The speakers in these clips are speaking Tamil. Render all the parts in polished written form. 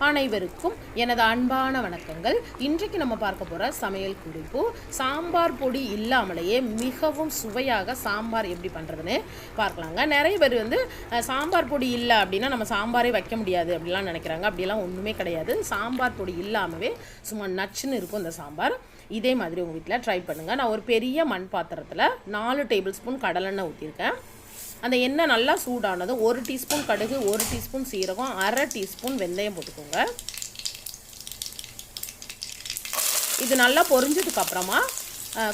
அனைவருக்கும் எனது அன்பான வணக்கங்கள். இன்றைக்கு நம்ம பார்க்க போகிற சமையல் குறிப்பு சாம்பார் பொடி இல்லாமலேயே மிகவும் சுவையாக சாம்பார் எப்படி பண்ணுறதுன்னு பார்க்கலாங்க. நிறைய பேர் சாம்பார் பொடி இல்லை அப்படின்னா நம்ம சாம்பாரே வைக்க முடியாது அப்படிலாம் நினைக்கிறாங்க. அப்படிலாம் ஒன்றுமே கிடையாது. சாம்பார் பொடி இல்லாமவே சும்மா நச்சுன்னு இருக்கும் இந்த சாம்பார். இதே மாதிரி உங்கள் வீட்டில் ட்ரை பண்ணுங்கள். நான் ஒரு பெரிய மண் பாத்திரத்தில் 4 டேபிள் ஸ்பூன் கடலெண்ணெய் ஊற்றிருக்கேன். அந்த எண்ணெய் நல்லா சூடானது 1 டீஸ்பூன் கடுகு, 1 டீஸ்பூன் சீரகம், 1/2 டீஸ்பூன் வெந்தயம் போட்டுக்கோங்க. இது நல்லா பொரிஞ்சதுக்கு அப்புறமா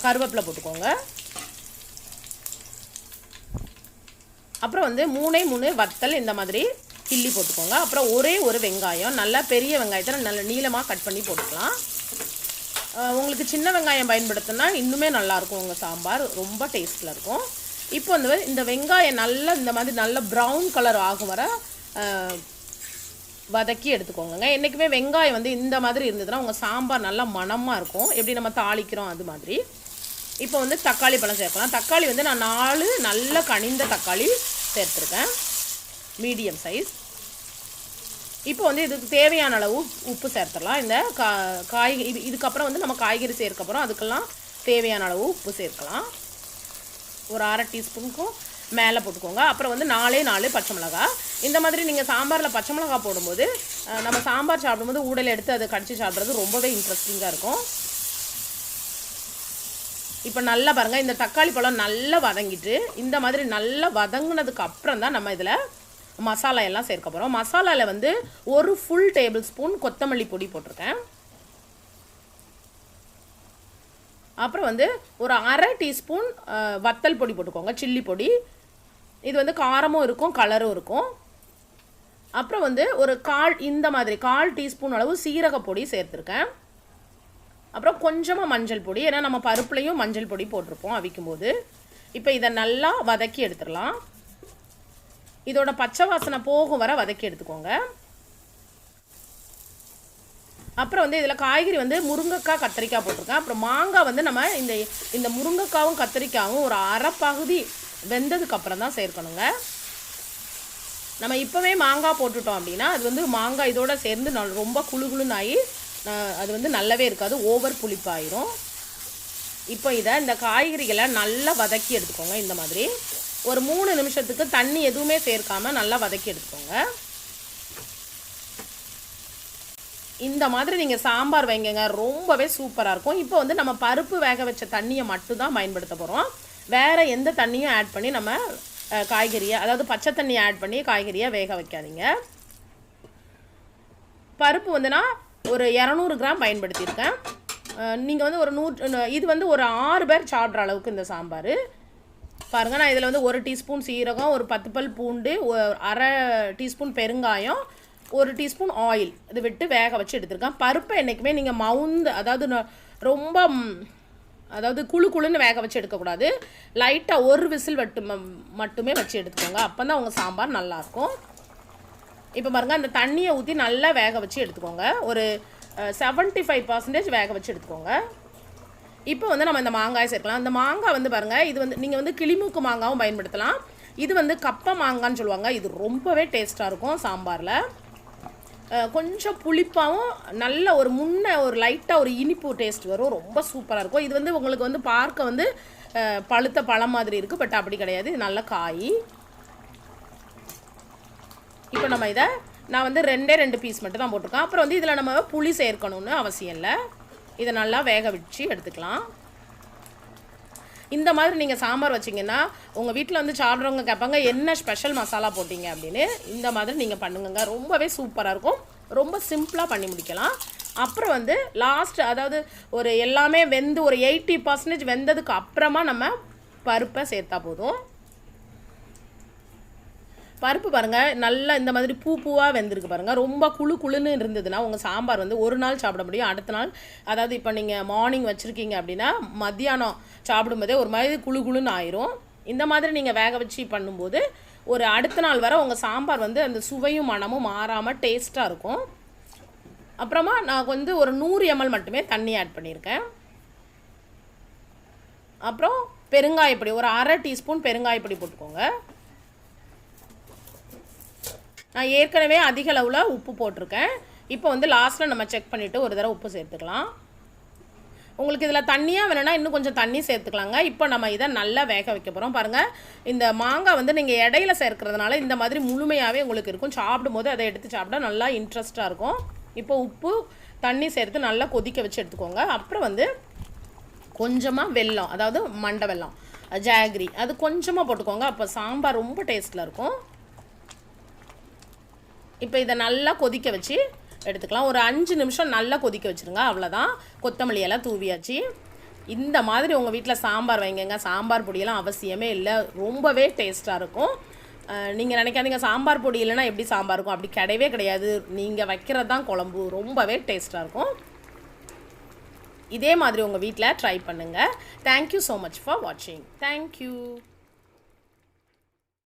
கருவேப்பிலை போட்டுக்கோங்க. அப்புறம் 3 வத்தல் இந்த மாதிரி கிள்ளி போட்டுக்கோங்க. அப்புறம் ஒரு வெங்காயம், நல்லா பெரிய வெங்காயத்தை நல்ல நீளமாக கட் பண்ணி போட்டுக்கலாம். உங்களுக்கு சின்ன வெங்காயம் பயன்படுத்தினா இன்னுமே நல்லாயிருக்கும். உங்கள் சாம்பார் ரொம்ப டேஸ்ட்டில் இருக்கும். இப்போ இந்த வெங்காயம் நல்லா இந்த மாதிரி நல்ல ப்ரௌன் கலர் ஆகும் வர வதக்கி எடுத்துக்கோங்க. என்றைக்குமே வெங்காயம் இந்த மாதிரி இருந்ததுன்னா உங்கள் சாம்பார் நல்லா மணமாக இருக்கும். எப்படி நம்ம தாளிக்கிறோம் அது மாதிரி. இப்போ தக்காளி பழம் சேர்க்கலாம். தக்காளி நான் 4 நல்ல கனிந்த தக்காளி சேர்த்துருக்கேன், மீடியம் சைஸ். இப்போ இதுக்கு தேவையான அளவு உப்பு சேர்த்துடலாம். இந்த இதுக்கப்புறம் நம்ம காய்கறி சேர்க்கப்புறம் அதுக்கெல்லாம் தேவையான அளவு உப்பு சேர்க்கலாம். ஒரு 1/2 டீஸ்பூனுக்கும் மேலே போட்டுக்கோங்க. அப்புறம் 4 பச்சை மிளகா. இந்த மாதிரி நீங்கள் சாம்பாரில் பச்சை மிளகா போடும்போது நம்ம சாம்பார் சாப்பிடும்போது ஊடலை எடுத்து அதை கடிச்சு சாப்பிட்றது ரொம்பவே இன்ட்ரெஸ்டிங்காக இருக்கும். இப்போ நல்லா பாருங்கள், இந்த தக்காளி பழம் நல்லா வதங்கிட்டு இந்த மாதிரி நல்லா வதங்கினதுக்கு அப்புறம் தான் நம்ம இதில் மசாலா எல்லாம் சேர்க்க போகிறோம். மசாலாவில் ஒரு ஃபுல் டேபிள் ஸ்பூன் கொத்தமல்லி பொடி போட்டிருக்கேன். அப்புறம் ஒரு 1/2 டீஸ்பூன் வத்தல் பொடி போட்டுக்கோங்க, சில்லி பொடி. இது காரமும் இருக்கும், கலரும் இருக்கும். அப்புறம் ஒரு இந்த மாதிரி 1/4 டீஸ்பூன் அளவு சீரக பொடி சேர்த்துருக்கேன். அப்புறம் கொஞ்சமாக மஞ்சள் பொடி, ஏன்னா நம்ம பருப்புலையும் மஞ்சள் பொடி போட்டிருப்போம் அவிக்கும் போது. இப்போ இதை நல்லா வதக்கி எடுத்துடலாம். இதோட பச்சை வாசனை போகும் வர வதக்கி எடுத்துக்கோங்க. அப்புறம் இதில் காய்கறி முருங்கைக்காய், கத்திரிக்காய் போட்டிருக்கேன். அப்புறம் மாங்காய் நம்ம இந்த முருங்கைக்காவும் கத்திரிக்காயும் ஒரு அரை பகுதி வெந்ததுக்கப்புறம் தான் சேர்க்கணுங்க. நம்ம இப்போவே மாங்காய் போட்டுட்டோம் அப்படின்னா அது மாங்காய் இதோட சேர்ந்து ரொம்ப குழுகுழுன்னு ஆகி அது நல்லாவே இருக்காது, ஓவர் புளிப்பாயிரும். இப்போ இந்த காய்கறிகளை நல்லா வதக்கி எடுத்துக்கோங்க. இந்த மாதிரி ஒரு 3 நிமிஷத்துக்கு தண்ணி எதுவுமே சேர்க்காமல் நல்லா வதக்கி எடுத்துக்கோங்க. இந்த மாதிரி நீங்கள் சாம்பார் வைங்க, ரொம்பவே சூப்பராக இருக்கும். இப்போ நம்ம பருப்பு வேக வச்ச தண்ணியை மட்டும்தான் பயன்படுத்த போகிறோம். வேறு எந்த தண்ணியும் ஆட் பண்ணி நம்ம காய்கறியை, அதாவது பச்சை தண்ணியை ஆட் பண்ணி காய்கறியை வேக வைக்காதீங்க. பருப்பு நான் ஒரு 200 கிராம் பயன்படுத்தியிருக்கேன். நீங்கள் ஒரு 100, இது ஒரு 6 பேர் சாப்பிட்ற அளவுக்கு இந்த சாம்பார். பாருங்கள், நான் இதில் 1 டீஸ்பூன் சீரகம், ஒரு 10 பல் பூண்டு, 1/2 டீஸ்பூன் பெருங்காயம், 1 டீஸ்பூன் ஆயில் இது விட்டு வேக வச்சு எடுத்துருக்கேன். பருப்பை என்றைக்குமே நீங்கள் ரொம்ப குழுன்னு வேக வச்சு எடுக்கக்கூடாது. லைட்டாக ஒரு விசில் மட்டுமே வச்சு எடுத்துக்கோங்க. அப்போ தான் உங்கள் சாம்பார் நல்லாயிருக்கும். இப்போ பாருங்கள், அந்த தண்ணியை ஊற்றி நல்லா வேக வச்சு எடுத்துக்கோங்க. ஒரு 75% வேக வச்சு எடுத்துக்கோங்க. இப்போ நம்ம இந்த மாங்காயை சேர்க்கலாம். அந்த மாங்காய் பாருங்கள், இது நீங்கள் கிளிமூக்கு மாங்காவும் பயன்படுத்தலாம். இது கப்பை மாங்கான்னு சொல்லுவாங்க. இது ரொம்பவே டேஸ்ட்டாக இருக்கும் சாம்பாரில். கொஞ்சம் புளிப்பாகவும் நல்ல ஒரு லைட்டாக ஒரு இனிப்பு டேஸ்ட் வரும். ரொம்ப சூப்பராக இருக்கும். இது உங்களுக்கு பார்க்க பழுத்த பழம் மாதிரி இருக்குது, பட் அப்படி கிடையாது. இது நல்ல காய். இப்போ நம்ம இதை நான் 2 பீஸ் மட்டும் தான் போட்டிருக்கேன். அப்புறம் இதில் நம்ம புளி சேர்க்கணும்னு அவசியம் இல்லை. இதை நல்லா வேக வச்சு எடுத்துக்கலாம். இந்த மாதிரி நீங்கள் சாம்பார் வச்சிங்கன்னா உங்கள் வீட்டில் சாப்பிட்றவங்க கேட்பாங்க, என்ன ஸ்பெஷல் மசாலா போட்டிங்க அப்படின்னு. இந்த மாதிரி நீங்கள் பண்ணுங்க, ரொம்பவே சூப்பராக இருக்கும். ரொம்ப சிம்பிளாக பண்ணி முடிக்கலாம். அப்புறம் லாஸ்ட், அதாவது ஒரு எல்லாமே வெந்து ஒரு 80% வெந்ததுக்கு அப்புறமா நம்ம பருப்பை சேர்த்தா போதும். பருப்பு பாருங்கள், நல்லா இந்த மாதிரி பூவாக வெந்திருக்கு பாருங்கள். ரொம்ப குழுன்னு இருந்ததுன்னா உங்கள் சாம்பார் ஒரு நாள் சாப்பிட முடியும். அடுத்த நாள், அதாவது இப்போ நீங்கள் மார்னிங் வச்சுருக்கீங்க அப்படின்னா மத்தியானம் சாப்பிடும்போதே ஒரு மாதிரி குழுன்னு ஆயிரும். இந்த மாதிரி நீங்கள் வேக வச்சு பண்ணும்போது ஒரு அடுத்த நாள் வர உங்கள் சாம்பார் அந்த சுவையும் மனமும் மாறாமல் டேஸ்ட்டாக இருக்கும். அப்புறமா நான் ஒரு 100 ml மட்டுமே தண்ணி ஆட் பண்ணியிருக்கேன். அப்புறம் பெருங்காயப்பொடி ஒரு 1/2 டீஸ்பூன் பெருங்காயப்பொடி போட்டுக்கோங்க. நான் ஏற்கனவே அதிக அளவில் உப்பு போட்டிருக்கேன். இப்போ வந்து லாஸ்ட்டில் நம்ம செக் பண்ணிவிட்டு ஒரு தடவை உப்பு சேர்த்துக்கலாம். உங்களுக்கு இதில் தண்ணியாக வேணும்னா இன்னும் கொஞ்சம் தண்ணி சேர்த்துக்கலாங்க. இப்போ நம்ம இதை நல்லா வேக வைக்க போகிறோம். பாருங்கள், இந்த மாங்காய் வந்து நீங்கள் இடையில சேர்க்கறதுனால இந்த மாதிரி முழுமையாகவே உங்களுக்கு இருக்கும். சாப்பிடும்போது அதை எடுத்து சாப்பிட்டா நல்லா இன்ட்ரெஸ்ட்டாக இருக்கும். இப்போ உப்பு தண்ணி சேர்த்து நல்லா கொதிக்க வச்சு எடுத்துக்கோங்க. அப்புறம் வந்து கொஞ்சமாக வெல்லம், அதாவது மண்டை வெல்லம், ஜாகரி, அது கொஞ்சமாக போட்டுக்கோங்க. அப்போ சாம்பார் ரொம்ப டேஸ்ட்டில் இருக்கும். இப்போ இதை நல்லா கொதிக்க வச்சு எடுத்துக்கலாம். ஒரு 5 நிமிஷம் நல்லா கொதிக்க வச்சுருங்க. அவ்வளோதான், கொத்தமல்லி எல்லாம் தூவியாச்சு. இந்த மாதிரி உங்கள் வீட்டில் சாம்பார் வைங்கங்க. சாம்பார் பொடியெல்லாம் அவசியமே இல்லை, ரொம்பவே டேஸ்ட்டாக இருக்கும். நீங்கள் நினைக்காதீங்க சாம்பார் பொடி இல்லைன்னா எப்படி சாம்பார் இருக்கும், அப்படி கிடையவே கிடையாது. நீங்கள் வைக்கிறது தான் குழம்பு ரொம்பவே டேஸ்ட்டாக இருக்கும். இதே மாதிரி உங்கள் வீட்டில் ட்ரை பண்ணுங்கள். தேங்க்யூ ஸோ மச் ஃபார் வாட்சிங். தேங்க்யூ.